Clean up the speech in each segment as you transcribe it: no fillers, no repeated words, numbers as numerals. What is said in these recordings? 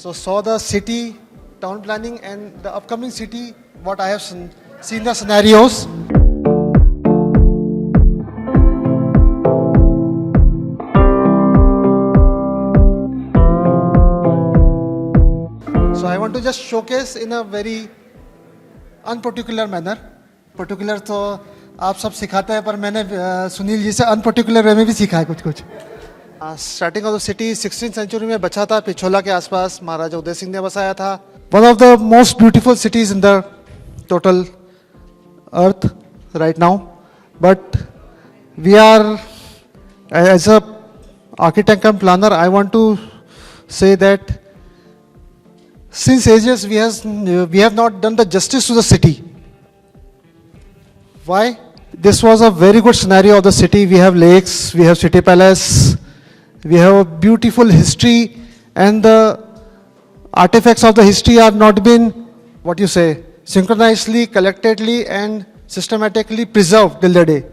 So saw the city, town planning and the upcoming city, what I have seen the scenarios. So I want to just showcase in a very unparticular manner. Particular तो आप सब सिखाते हैं, पर मैंने सुनील जी से अनपर्टिकुलर वे में भी सीखा है कुछ कुछ. Starting of the city 16th century में बचा था, पिछोला के आसपास महाराजा उदय सिंह ने बसाया था. One of the most beautiful cities in the total earth right now. But we are as a architect and planner, I want to say that since ages we have not done the justice to the city. Why? This was a very good scenario of the city. We have lakes, we have city palace, we have a beautiful history, and the artifacts of the history are not been, what you say, synchronously, collectively and systematically preserved till the day.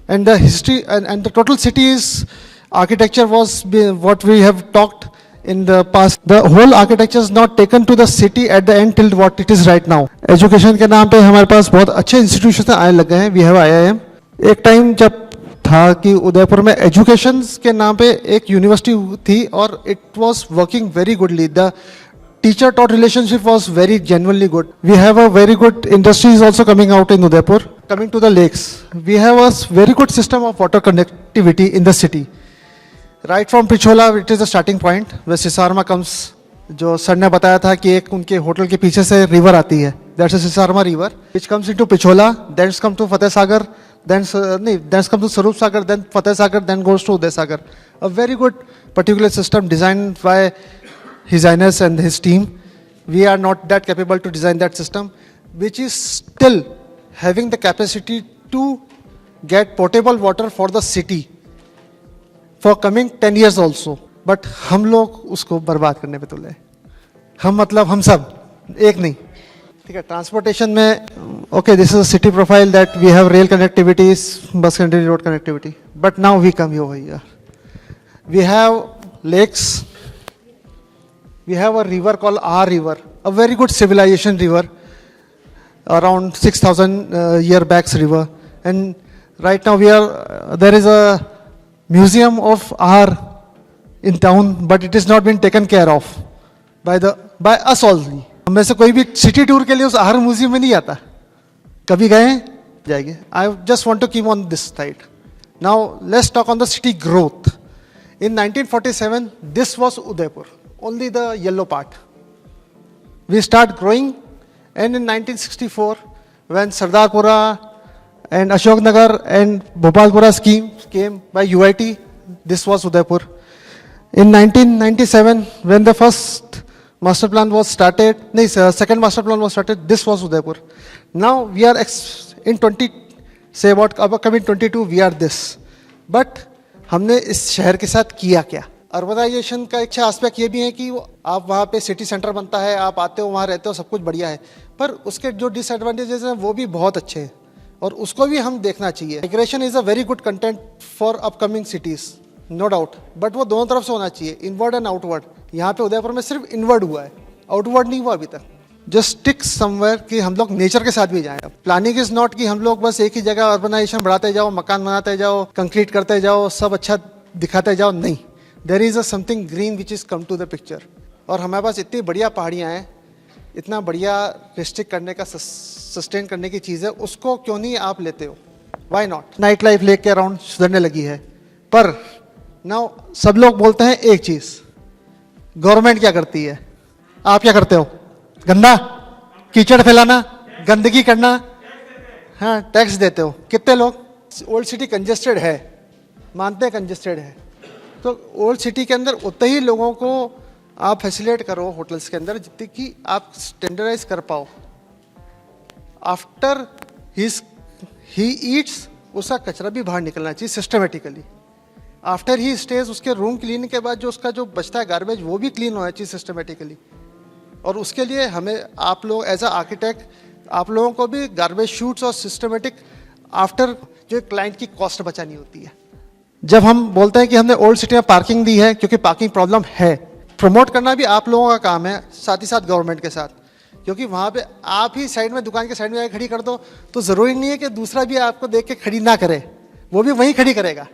And the history and the total city's architecture was what we have talked in the past. The whole architecture is not taken to the city at the end till what it is right now. Education के नाम पे हमारे पास बहुत अच्छे institution आने लग गए हैं. We have IIM. एक टाइम जब था कि उदयपुर में एजुकेशन के नाम पे एक यूनिवर्सिटी थी और it was working very goodly. The teacher-taught relationship was very genuinely good. We have a very good industries also coming out in Udaipur. Coming to the lakes, we have a very good system of water connectivity in the city. Right from Pichola, it is the starting point where Sisarma comes. जो sir ने बताया था कि एक उनके hotel के पीछे से रिवर आती है, that's Sisarma river which comes into Pichola, then comes to Fateh Sagar, then comes to Sarup Sagar, then Fateh Sagar, then goes to Uday Sagar. A very good particular system designed by His Highness and his team. We are not that capable to design that system, which is still having the capacity to get potable water for the city for coming 10 years also. But हम लोग उसको बर्बाद करने पे तुले. हम मतलब हम सब एक नहीं. ठीक है. ट्रांसपोर्टेशन में okay, this is a city profile that we have rail connectivities, bus connectivity, road connectivity. But now we come over here. We have lakes. We have a river called our river, a very good civilization river, around 6,000 year backs river. And right now there is a museum of our in town, but it is not been taken care of by us only. हम में से कोई भी city tour के लिए उस आहार museum में नहीं आता. कभी गए जाएंगे. I just want to keep on this side. Now let's talk on the city growth. In 1947, this was Udaipur, only the yellow part. We start growing, and in 1964, when Sardarpura and Ashoknagar and Bhopalpura schemes came by UIT, this was Udaipur. In 1997, when the first master plan was started, second master plan was started, this was Udaipur. Now we are in 22, we are this. But हमने इस शहर के साथ किया क्या? Urbanisation का अच्छा aspect ये भी है कि आप वहाँ पे सिटी सेंटर बनता है, आप आते हो, वहाँ रहते हो, सब कुछ बढ़िया है. पर उसके जो डिसएडवांटेजेस हैं वो भी बहुत अच्छे हैं और उसको भी हम देखना चाहिए. Migration is a very good content for upcoming cities, no doubt. But वो दोनों तरफ से होना चाहिए, इनवर्ड एंड आउटवर्ड. यहाँ पे उदयपुर में सिर्फ इनवर्ड हुआ है, आउटवर्ड नहीं हुआ अभी तक. जस्ट स्टिक समवेयर कि हम लोग नेचर के साथ भी जाएं. प्लानिंग इज नॉट कि हम लोग बस एक ही जगह अर्बनाइजेशन बढ़ाते जाओ, मकान बनाते जाओ, कंक्रीट करते जाओ, सब अच्छा दिखाते जाओ. नहीं, there is a something green which is come to the picture. और हमारे पास इतनी बढ़िया पहाड़ियाँ हैं, इतना बढ़िया रिस्ट्रिक्ट करने का, सस्टेन करने की चीज़ है, उसको क्यों नहीं आप लेते हो? Why not? Night life lake के अराउंड सुधरने लगी है. पर नाउ सब लोग बोलते हैं एक चीज़, गवर्नमेंट क्या करती है, आप क्या करते हो? गंदा कीचड़ फैलाना, गंदगी करना. हाँ, टैक्स देते हो. कितने लोग? ओल्ड सिटी कंजेस्टेड है, मानते हैं कंजेस्टेड है, तो ओल्ड सिटी के अंदर उतने ही लोगों को आप फैसिलिटेट करो होटल्स के अंदर जितनी कि आप स्टैंडर्डाइज कर पाओ. आफ्टर ही ईट्स, उसका कचरा भी बाहर निकलना चाहिए सिस्टमेटिकली. आफ्टर ही स्टेज, उसके रूम क्लीन के बाद जो उसका जो बचता है गार्बेज, वो भी क्लीन होना चाहिए सिस्टमेटिकली. और उसके लिए हमें आप लोग एज अ आर्किटेक्ट, आप लोगों को भी गार्बेज शूट्स और सिस्टमेटिक आफ्टर जो क्लाइंट की कॉस्ट बचानी होती है. जब हम बोलते हैं कि हमने ओल्ड सिटी में पार्किंग दी है, क्योंकि पार्किंग प्रॉब्लम है, प्रमोट करना भी आप लोगों का काम है, साथ ही साथ गवर्नमेंट के साथ, क्योंकि वहाँ पे आप ही साइड में, दुकान के साइड में जाके खड़ी कर दो तो ज़रूरी नहीं है कि दूसरा भी आपको देख के खड़ी ना करे, वो भी वहीं खड़ी करेगा।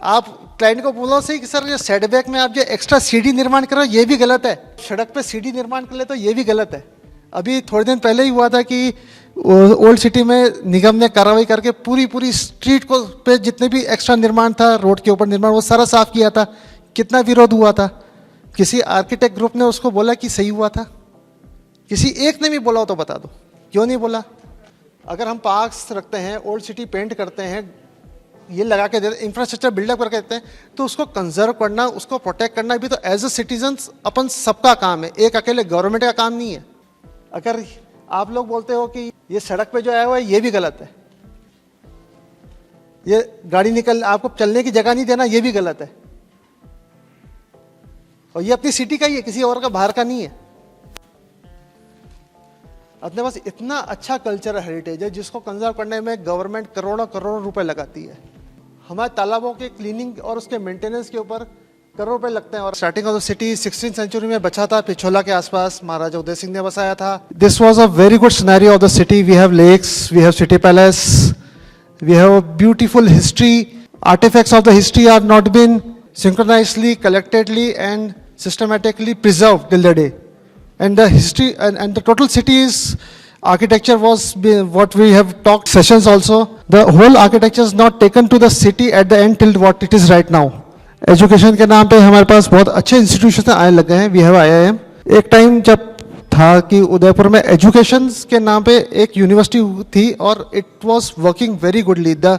आप क्लाइंट को बोलो सही कि सर ये सेटबैक में आप जो एक्स्ट्रा सीढ़ी निर्माण करो ये भी गलत है, सड़क पे सीढ़ी निर्माण कर ले तो ये भी गलत है। अभी थोड़े दिन पहले ही हुआ था कि ओल्ड सिटी में निगम ने कार्रवाई करके पूरी स्ट्रीट को पे जितने भी एक्स्ट्रा निर्माण था, रोड के ऊपर निर्माण, वो सारा साफ किया था। कितना विरोध हुआ था, किसी आर्किटेक्ट ग्रुप ने उसको बोला कि सही हुआ था? किसी एक ने भी बोला हो तो बता दो, क्यों नहीं बोला? अगर हम पार्क्स रखते हैं, ओल्ड सिटी पेंट करते हैं, ये लगा के देते, इंफ्रास्ट्रक्चर बिल्डअप करके देते हैं, तो उसको कंजर्व करना, उसको प्रोटेक्ट करना भी तो एज अ सिटीजन्स अपन सबका काम है, एक अकेले गवर्नमेंट का काम नहीं है। अगर आप लोग बोलते हो कि ये सड़क पे जो आया हुआ है ये भी गलत है, ये गाड़ी निकल आपको चलने की जगह नहीं देना ये भी गलत है, और ये अपनी सिटी का ही है, किसी और का बाहर का नहीं है। अपने पास इतना अच्छा कल्चरल हेरिटेज है जिसको कंजर्व करने में गवर्नमेंट करोड़ों करोड़ों रुपए लगाती है। हमारे तालाबों के क्लीनिंग और उसके मेंटेनेंस के ऊपर करोड़ रुपए लगते हैं। और starting of the city 16th century में बचा था, पिछोला के आसपास महाराजा उदय सिंह ने बसाया था। This was a very good scenario of the city. We have lakes, we have city palace, we have a beautiful history. Artifacts of the history are not been synchronously, collectively and systematically preserved till the day. And the history and the total city's architecture was what we have talked sessions also. The whole architecture is not taken to the city at the end till what it is right now. Education के नाम पे हमारे पास बहुत अच्छे institution आने लग गए हैं। We have IIM। एक टाइम जब था कि उदयपुर में एजुकेशन के नाम पे एक यूनिवर्सिटी थी और it was working very goodly. The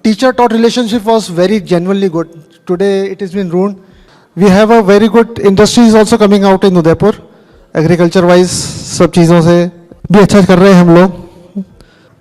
teacher taught relationship was very genuinely good. Today it is been ruined. We have a very good industries also coming out in Udaipur. Agriculture wise सब चीज़ों से भी अच्छा कर रहे हैं हम लोग।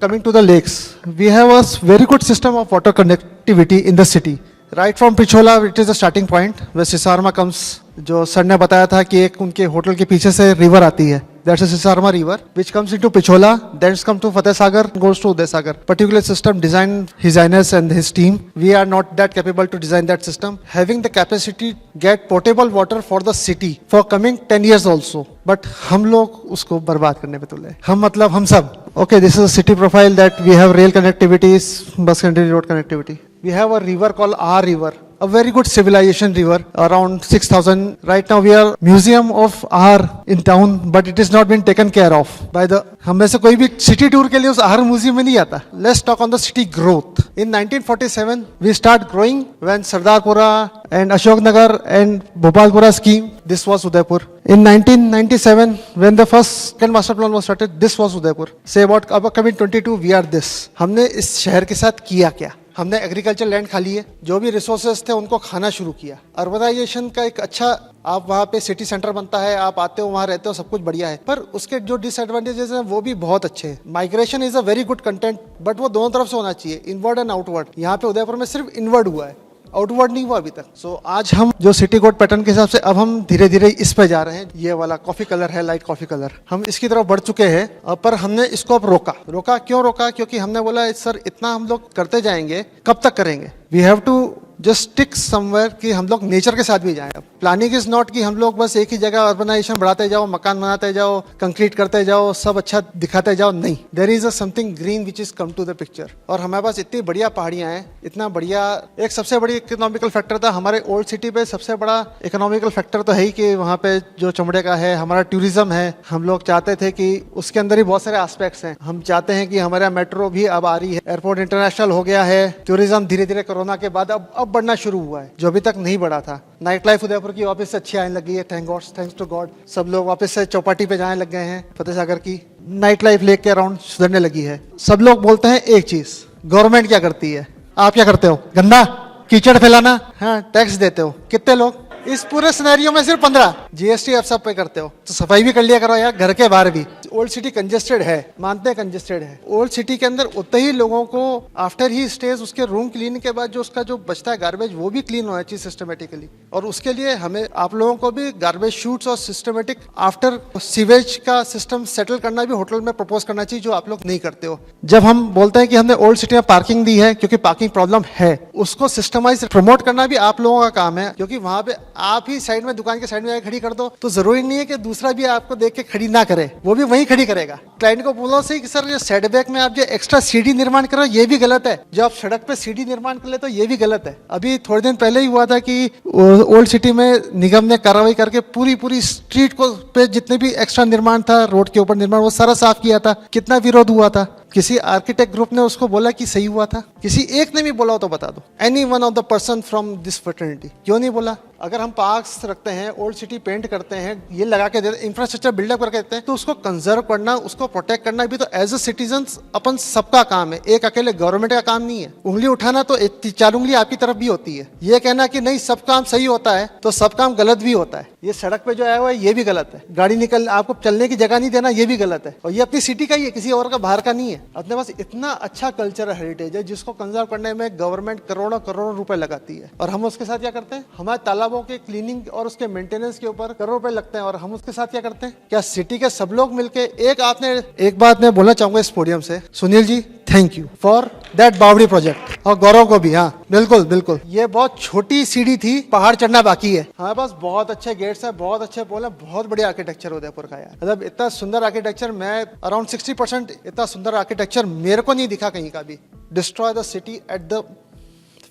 Coming to the lakes, we have a very good system of water connectivity in the city. Right from Pichola, it is the starting point where Sisarma comes. जो सर ने बताया था कि एक उनके होटल के पीछे से रिवर आती है, that's a Sisarma river, which comes into Pichola, then comes to Fateh Sagar, goes to Uday Sagar. Particular system designed His Highness and his team. We are not that capable to design that system. Having the capacity get potable water for the city for coming 10 years also. But हम लोग उसको बर्बाद करने पे तुले। हम मतलब हम सब। Okay, this is a city profile that we have rail connectivities, bus connectivity, road connectivity. We have a river called R River, a very good civilization river, around 6,000. Right now we are museum of R in town, but it is not been taken care of by the. हम में से कोई भी city tour के लिए उस R museum में नहीं आता. Let's talk on the city growth. In 1947 we start growing when Sardarpura and Ashoknagar and Bhopalpura scheme. This was Udaipur. In 1997 when the first second master plan was started, this was Udaipur. Say about upcoming 22 we are this. हमने इस शहर के साथ किया क्या? हमने agriculture land खा लिए, जो भी रिसोर्सेज थे उनको खाना शुरू किया। अर्बनाइजेशन का एक अच्छा, आप वहाँ पे सिटी सेंटर बनता है, आप आते हो, वहाँ रहते हो, सब कुछ बढ़िया है, पर उसके जो डिसएडवांटेजेस हैं वो भी बहुत अच्छे हैं। Migration is a very good content, but वो दोनों तरफ से होना चाहिए, इनवर्ड एंड आउटवर्ड। यहाँ पे उदयपुर में सिर्फ इनवर्ड हुआ है, आउटवर्ड नहीं हुआ अभी तक। सो आज हम जो सिटी कोड पैटर्न के हिसाब से अब हम धीरे धीरे इस पे जा रहे हैं। ये वाला कॉफी कलर है, लाइट कॉफी कलर, हम इसकी तरफ बढ़ चुके हैं। पर हमने इसको अब रोका क्यों रोका? क्योंकि हमने बोला सर इतना हम लोग करते जाएंगे, कब तक करेंगे? We have to just stick somewhere कि हम लोग नेचर के साथ भी जाएं। प्लानिंग इज नॉट कि हम लोग बस एक ही जगह अर्बनाइजेशन बढ़ाते जाओ, मकान बनाते जाओ, कंक्रीट करते जाओ, सब अच्छा दिखाते जाओ, नहीं। There is a something green which is come to the picture. और हमारे पास इतनी बढ़िया पहाड़ियां हैं, इतना बढ़िया। एक सबसे बड़ी इकोनॉमिकल फैक्टर था हमारे ओल्ड सिटी पे, सबसे बड़ा इकोनॉमिकल फैक्टर तो है ही कि वहाँ पे जो चमड़े का है, हमारा टूरिज्म है। हम लोग चाहते थे कि उसके अंदर ही बहुत सारे एस्पेक्ट्स हैं। हम चाहते हैं कि हमारा मेट्रो भी अब आ रही है, एयरपोर्ट इंटरनेशनल हो गया है, टूरिज्म धीरे धीरे कोरोना के बाद अब बढ़ना शुरू हुआ है, जो अभी तक नहीं बढ़ा था। नाइट लाइफ उदयपुर की वापस से अच्छी आने लगी है, थैंक्स टू गॉड। सब लोग वापस से चौपाटी पे जाने लग गए हैं। फतेह सागर की नाइट लाइफ लेक के अराउंड सुधरने लगी है। सब लोग बोलते हैं एक चीज, गवर्नमेंट क्या करती है? आप क्या करते हो? गंदा कीचड़ फैलाना। हाँ, टैक्स देते हो। कितने लोग? इस पूरे सिनेरियो में सिर्फ 15। GST आप सब पे करते हो, तो सफाई भी कर लिया करो यार, घर के बाहर भी। ओल्ड सिटी कंजेस्टेड है, मानते हैं कंजेस्टेड है। ओल्ड सिटी के अंदर उतने ही लोगों को आफ्टर ही स्टेज उसके रूम क्लीन के बाद जो उसका जो बचता है गार्बेज वो भी क्लीन होना चाहिए सिस्टमेटिकली। और उसके लिए हमें आप लोगों को भी गार्बेज शूट्स और सिस्टमेटिक आफ्टर सीवेज का सिस्टम सेटल करना भी होटल में प्रपोज करना चाहिए, जो आप लोग नहीं करते हो। जब हम बोलते हैं कि हमने ओल्ड सिटी में पार्किंग दी है क्योंकि पार्किंग प्रॉब्लम है, उसको सिस्टमाइज प्रमोट करना भी आप लोगों का काम है, क्योंकि वहां पे आप ही साइड में दुकान के साइड में खड़ी कर दो तो जरूरी नहीं है कि दूसरा भी आपको देख के खड़ी ना करे, वो भी वहीं खड़ी करेगा। क्लाइंट को बोलो सही कि सर ये सेटबैक में आप जो एक्स्ट्रा सीढ़ी निर्माण करो ये भी गलत है, जो आप सड़क पे सीढ़ी निर्माण कर ले तो ये भी गलत है। अभी थोड़े दिन पहले ही हुआ था कि ओल्ड सिटी में निगम ने कार्रवाई करके पूरी स्ट्रीट को पे जितने भी एक्स्ट्रा निर्माण था, रोड के ऊपर निर्माण, वो सारा साफ किया था। कितना विरोध हुआ था, किसी आर्किटेक्ट ग्रुप ने उसको बोला कि सही हुआ था? किसी एक ने भी बोला हो तो बता दो, any one of the person from this fraternity, क्यों नहीं बोला? अगर हम पार्क्स रखते हैं, ओल्ड सिटी पेंट करते हैं, ये लगा के देते, इंफ्रास्ट्रक्चर बिल्डअप करके देते हैं, तो उसको कंजर्व करना, उसको प्रोटेक्ट करना भी तो एज अ सिटीजन्स अपन सबका काम है, एक अकेले गवर्नमेंट का काम नहीं है। उंगली उठाना तो चार उंगली आपकी तरफ भी होती है। ये कहना कि नहीं सब काम सही होता है तो सब काम गलत भी होता है। ये सड़क पे जो आया हुआ है ये भी गलत है, गाड़ी निकल आपको चलने की जगह नहीं देना ये भी गलत है, और ये अपनी सिटी का ही है, किसी और का बाहर का नहीं है। अपने पास इतना अच्छा कल्चरल हेरिटेज है जिसको कंजर्व करने में गवर्नमेंट करोड़ों रुपए लगाती है, और हम उसके साथ क्या करते हैं? हमारे तालाबों के क्लीनिंग और उसके मेंटेनेंस के ऊपर करोड़ रुपए लगते हैं, और हम उसके साथ क्या करते हैं? क्या सिटी के सब लोग मिलके एक बात मैं बोलना चाहूंगा इस पोडियम से, Sunil ji thank you for that बावड़ी प्रोजेक्ट, और गौरव को भी। हाँ बिल्कुल, ये बहुत छोटी सीढ़ी थी, पहाड़ चढ़ना बाकी है। हमारे पास बहुत अच्छे गेट्स है, बहुत अच्छे पोल है, बहुत बढ़िया आर्किटेक्चर उदयपुर का यार। मतलब इतना सुंदर आर्किटेक्चर, मैं अराउंड 60% इतना सुंदर आर्किटेक्चर मेरे को नहीं दिखा कहीं का भी। Destroy the city at the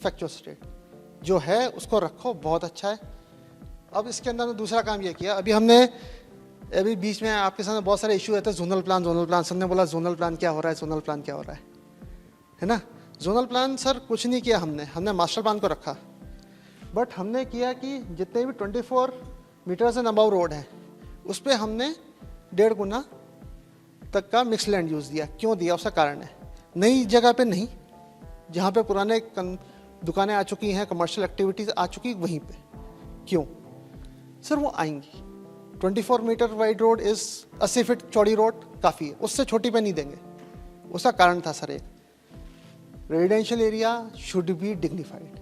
factual state, जो है उसको रखो, बहुत अच्छा है। अब इसके अंदर दूसरा काम ये किया, अभी बीच में आपके सामने बहुत सारे इशू रहते हैं, जोनल प्लान, सबने बोला जोनल प्लान क्या हो रहा है ना? जोनल प्लान सर कुछ नहीं किया हमने मास्टर प्लान को रखा, बट हमने किया कि जितने भी 24 मीटर्स एंड अबव रोड है उस पर हमने 1.5 गुना तक का मिक्स लैंड यूज़ दिया। क्यों दिया? उसका कारण है, नई जगह पे नहीं, जहाँ पे पुराने दुकानें आ चुकी हैं, कमर्शियल एक्टिविटीज़ आ चुकी, वहीं पे। क्यों सर? वो आएंगी। 24 metre wide road is 80 feet चौड़ी रोड काफ़ी है, उससे छोटी पे नहीं देंगे। उसका कारण था सर, एक residential area should be dignified,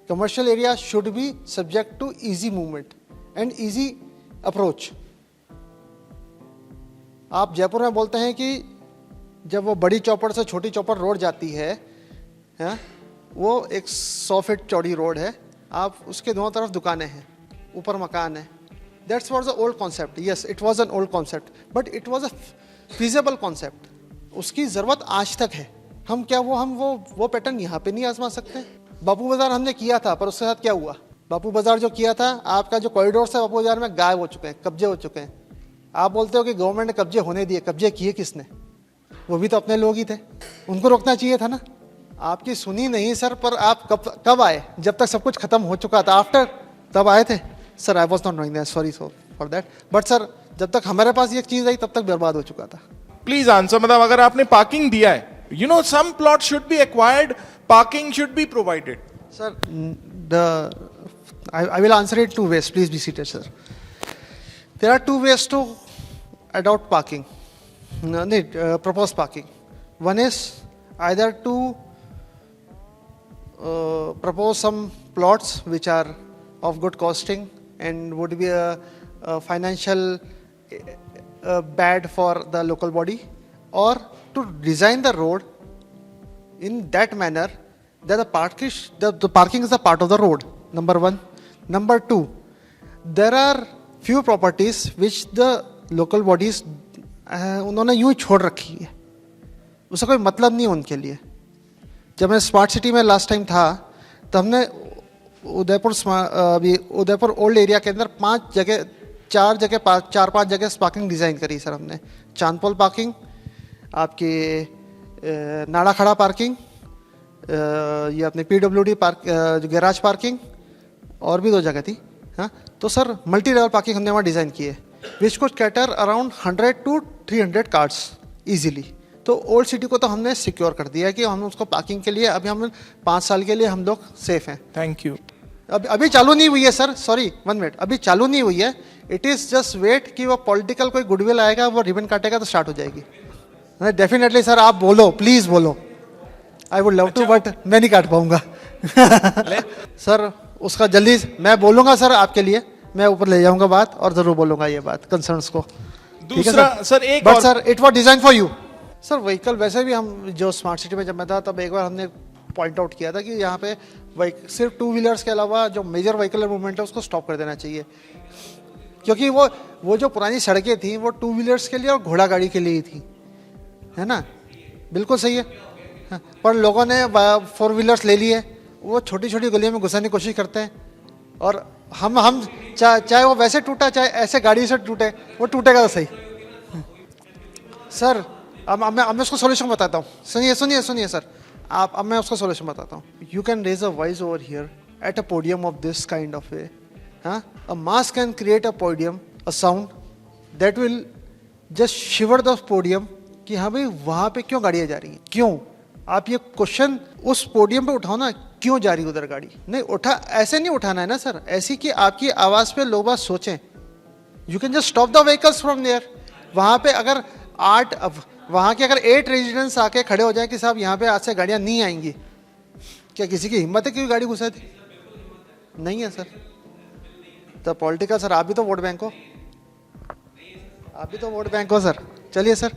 commercial area should be subject to easy movement and easy approach. आप जयपुर में बोलते हैं कि जब वो बड़ी चौपड़ से छोटी चौपड़ रोड जाती है, वो एक 100 फीट चौड़ी रोड है, आप उसके दोनों तरफ दुकानें हैं, ऊपर मकान है। That was the old concept. Yes, it was an old concept, but it was a feasible concept. उसकी ज़रूरत आज तक है। हम वो पैटर्न यहाँ पे नहीं आजमा सकते। बापू बाजार हमने किया था, पर उसके साथ क्या हुआ? बापू बाजार जो किया था, आपका जो कॉरिडोर है बापू बाजार में गायब हो चुके हैं, कब्जे हो चुके हैं। आप बोलते हो कि गवर्नमेंट ने कब्जे होने दिए, कब्जे किए किसने? वो भी तो अपने लोग ही थे, उनको रोकना चाहिए था ना। आपकी सुनी नहीं सर, पर आप कब आए? जब तक सब कुछ खत्म हो चुका था, आफ्टर तब आए थे। Sir I was not knowing that, sorry for that, but sir जब तक हमारे पास ये चीज आई तब तक बर्बाद हो चुका था। प्लीज आंसर, मतलब अगर आपने पार्किंग दिया है, you know some plot should be acquired, parking should be provided. Sir I will answer it two ways. Please be seated, sir. There are two ways to adopt parking. Propose parking. One is either to propose some plots which are of good costing and would be a financial bad for the local body, or to design the road in that manner that the parking is a part of the road. Number one. Number two, there are few properties which the local bodies उन्होंने यूं ही छोड़ रखी है, उसका कोई मतलब नहीं है उनके लिए। जब मैं स्मार्ट सिटी में लास्ट टाइम था तो हमने उदयपुर ओल्ड एरिया के अंदर 4-5 जगह पार्किंग डिज़ाइन करी सर हमने। चांदपोल पार्किंग, आपकी नाड़ा खड़ा पार्किंग, ये अपने PWD पार्क गैराज पार्किंग, और भी 2 जगह थी। हाँ, तो सर मल्टी लेवल पार्किंग हमने वहाँ डिज़ाइन की है, which could cater around 100 to 300 cars easily. तो ओल्ड सिटी को तो हमने सिक्योर कर दिया है कि हम उसको पार्किंग के लिए अभी हम 5 साल के लिए हम लोग सेफ हैं। Thank you. अभी चालू नहीं हुई है सर, सॉरी 1 मिनट, अभी चालू नहीं हुई है। इट इज जस्ट वेट कि वो पॉलिटिकल कोई गुडविल आएगा, वो रिबन काटेगा तो स्टार्ट हो जाएगी। डेफिनेटली सर, आप बोलो, प्लीज बोलो। I would love to, but मैं नहीं काट पाऊंगा। सर उसका जल्दी मैं बोलूंगा सर, आपके लिए मैं ऊपर ले जाऊंगा बात, और जरूर बोलूंगा ये बात कंसर्न्स को। ठीक है दूसरा सर एक बट और sir it was design for you. Sir vehicle वैसे भी हम जो स्मार्ट सिटी में जब मैं था तब एक बार हमने पॉइंट आउट किया था कि यहाँ पे सिर्फ टू व्हीलर्स के अलावा जो मेजर व्हीकल मूवमेंट है उसको स्टॉप कर देना चाहिए, क्योंकि वो जो पुरानी सड़कें थी वो टू व्हीलर्स के लिए और घोड़ा गाड़ी के लिए ही थी, है ना। बिल्कुल सही है। हाँ, पर लोगों ने फोर व्हीलर्स ले लिए, वो छोटी छोटी गलियों में घुसाने की कोशिश करते हैं, और हम चाहे वो वैसे टूटा चाहे ऐसे गाड़ी से टूटे, वो टूटेगा तो सही। सर अब मैं उसको सोल्यूशन बताता हूँ। सुनिए सर, अब मैं उसका सोल्यूशन बताता हूँ। You can raise a voice over here at a podium of this kind of way. हाँ, a mass can create a podium, a sound that will just shiver the podium कि हाँ भाई वहाँ पे क्यों गाड़ियाँ जा रही हैं, क्यों। आप ये क्वेश्चन उस पोडियम पे उठाओ ना, क्यों जा रही उधर गाड़ी। नहीं उठा, ऐसे नहीं उठाना है ना सर, ऐसी कि आपकी आवाज़ पे लोग बात सोचें। You can just stop the vehicles from there. वहाँ पे अगर वहाँ के अगर 8 रेजिडेंट्स आके खड़े हो जाए कि साहब यहाँ पे आज से गाड़ियाँ नहीं आएंगी, क्या किसी की हिम्मत है कि गाड़ी घुसा दी? नहीं है सर। तो पॉलिटिकल सर, आप भी तो वोट बैंक हो, आप भी तो वोट बैंक हो सर। चलिए sir,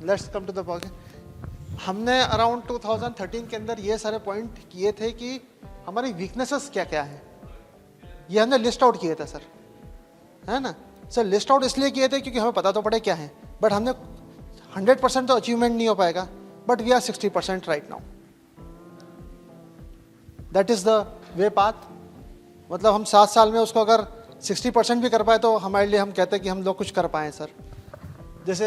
let's come to the point. हमने अराउंड 2013 के अंदर ये सारे पॉइंट किए थे कि हमारी वीकनेसेस क्या क्या है, ये हमने लिस्ट आउट किए थे सर, है ना सर। लिस्ट आउट इसलिए किए थे क्योंकि हमें पता तो पड़े क्या है, बट हमने 100% तो अचीवमेंट नहीं हो पाएगा, but we are 60% right now. That is the way path. मतलब हम 7 साल में उसको अगर 60% भी कर पाए तो हमारे लिए हम कहते हैं कि हम लोग कुछ कर पाए सर। जैसे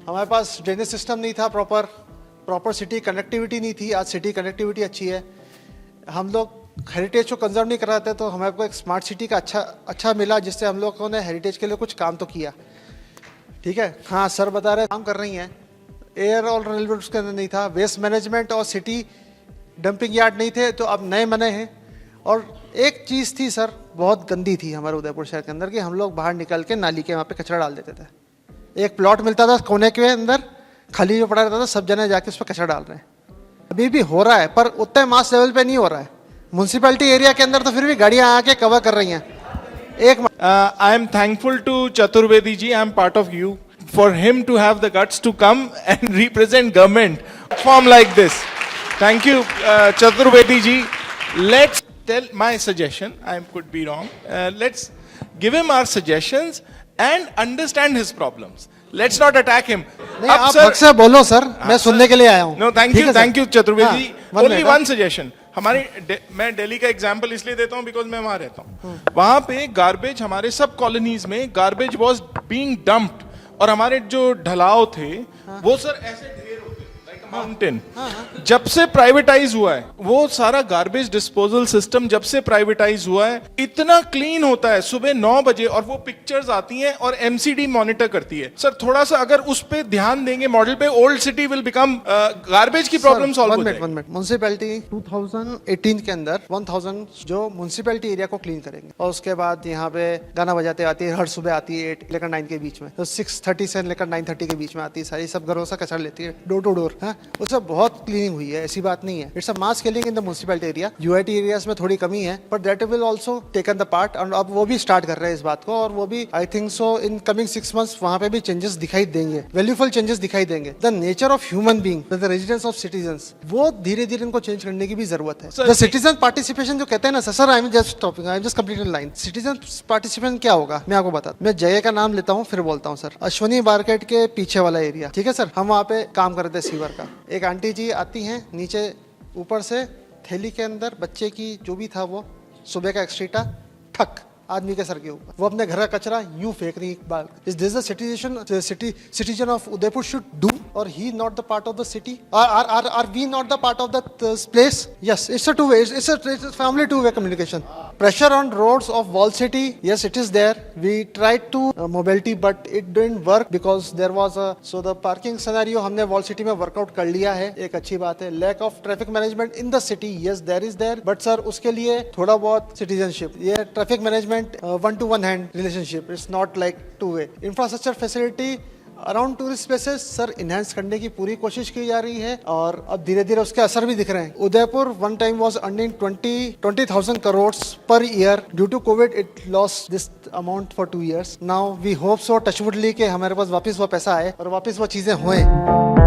हमारे पास ड्रेनेज सिस्टम नहीं था, प्रॉपर सिटी कनेक्टिविटी नहीं थी। आज सिटी कनेक्टिविटी अच्छी है। हम लोग हेरिटेज को कंजर्व नहीं कराते, तो हमारे को एक स्मार्ट सिटी का अच्छा मिला, जिससे हम लोगों ने हेरिटेज के लिए कुछ काम तो किया। ठीक है, हाँ सर बता रहे काम कर रही हैं। एयर और रेलवे उसके अंदर नहीं था। वेस्ट मैनेजमेंट और सिटी डंपिंग यार्ड नहीं थे, तो अब नए बने हैं। और एक चीज़ थी सर, बहुत गंदी थी हमारे उदयपुर शहर के अंदर, कि हम लोग बाहर निकल के नाली के वहाँ पे कचरा डाल देते थे। एक प्लॉट मिलता था कोने के अंदर, खाली जो पड़ा रहता था, सब जने जाके उस पर कचरा डाल रहे हैं। अभी भी हो रहा है, पर उतने मास लेवल पे नहीं हो रहा है। म्यूनसिपैलिटी एरिया के अंदर तो फिर भी गाड़ियां आके कवर कर रही हैं। I am thankful to Chaturvedi ji. I am part of you. For him to have the guts to come and represent government, form like this. Thank you, Chaturvedi ji. Let's tell my suggestion. I could be wrong. Let's give him our suggestions and understand his problems. Let's not attack him. नहीं, आप हक से बोलो sir, मैं सुनने के लिए आया हूँ। No, thank you, Chaturvedi ji. हाँ, Only one suggestion. मैं दिल्ली का एग्जांपल इसलिए देता हूं बिकॉज मैं वहां रहता हूं। वहां पे गार्बेज, हमारे सब कॉलोनीज में गार्बेज वाज बीइंग डंप्ड, और हमारे जो ढलाव थे वो सर ऐसे ढेर होते लाइक अ माउंटेन। जब से प्राइवेटाइज हुआ है वो सारा गार्बेज डिस्पोजल सिस्टम, जब से प्राइवेटाइज हुआ है इतना क्लीन होता है सुबह 9 बजे, और वो पिक्चर्स आती हैं और एमसीडी मॉनिटर करती है। सर थोड़ा सा अगर उस पे ध्यान देंगे मॉडल पे, old city will become garbage की प्रॉब्लम सॉल्व हो जाएगी। 1 मिनट। म्यूनसिपैलिटी 2018 के अंदर 1000 जो म्यूनसिपैलिटी एरिया को क्लीन करेंगे, और उसके बाद यहाँ पे गाना बजाते आती है, हर सुबह आती है 8 लेकर 9 के बीच में, तो 6:30 से लेकर 9:30 के बीच में आती है सारी, सब घरों से कचरा लेती है डोर टू डोर। उससे बहुत क्लीनिंग हुई है, ऐसी बात नहीं है। It's a mass cleaning in the municipality area. UIT areas में थोड़ी कमी है, but that will also taken the part, और अब वो भी स्टार्ट कर रहे हैं इस बात को, और वो भी I think so in coming 6 months वहाँ पे भी चेंजेस दिखाई देंगे, वैल्यूफुल चेंजेस दिखाई देंगे। The nature of human being, the residence of citizens, वो धीरे धीरे इनको चेंज करने की भी जरूरत है। द सिटीजन पार्टिसिपेशन जो कहते हैं ना sir, I am just complete line. Citizen participation क्या होगा मैं आपको बताता हूँ। मैं जगह का नाम लेता हूँ फिर बोलता हूँ सर। अश्वनी मार्केट के पीछे वाला एरिया, ठीक है सर, हम वहाँ पे काम कर रहे थे सीवर का। एक आंटी जी आती हैं नीचे, ऊपर से थैली के अंदर बच्चे की जो भी था वो सुबह का एक्सट्रीटा ठक आदमी के सर के ऊपर, वो अपने घर का कचरा यूं फेंक रही। Is this the citizen of Udaipur should do? or he not the part of the city? Are we not the part of that place? Yes, it's a two-way. It's a family two-way communication. Pressure on roads of Wall City. Yes, it is there. We tried to mobility, but it didn't work because there was a so the parking scenario हमने Wall City में workout कर लिया है. एक अच्छी बात है. Lack of traffic management in the city. Yes, there is there. But sir, उसके लिए थोड़ा बहुत citizenship. ये traffic management one-to-one hand relationship. It's not like two-way. Infrastructure facility around tourist places sir enhance करने की पूरी कोशिश की जा रही है और अब धीरे धीरे उसके असर भी दिख रहे हैं. Udaipur one time was earning 20,000 crore per year. Due to covid it lost this amount for 2 years. Now we hope so टचवुडली के हमारे पास वापस वो पैसा आए और वापस वो चीजें होएं.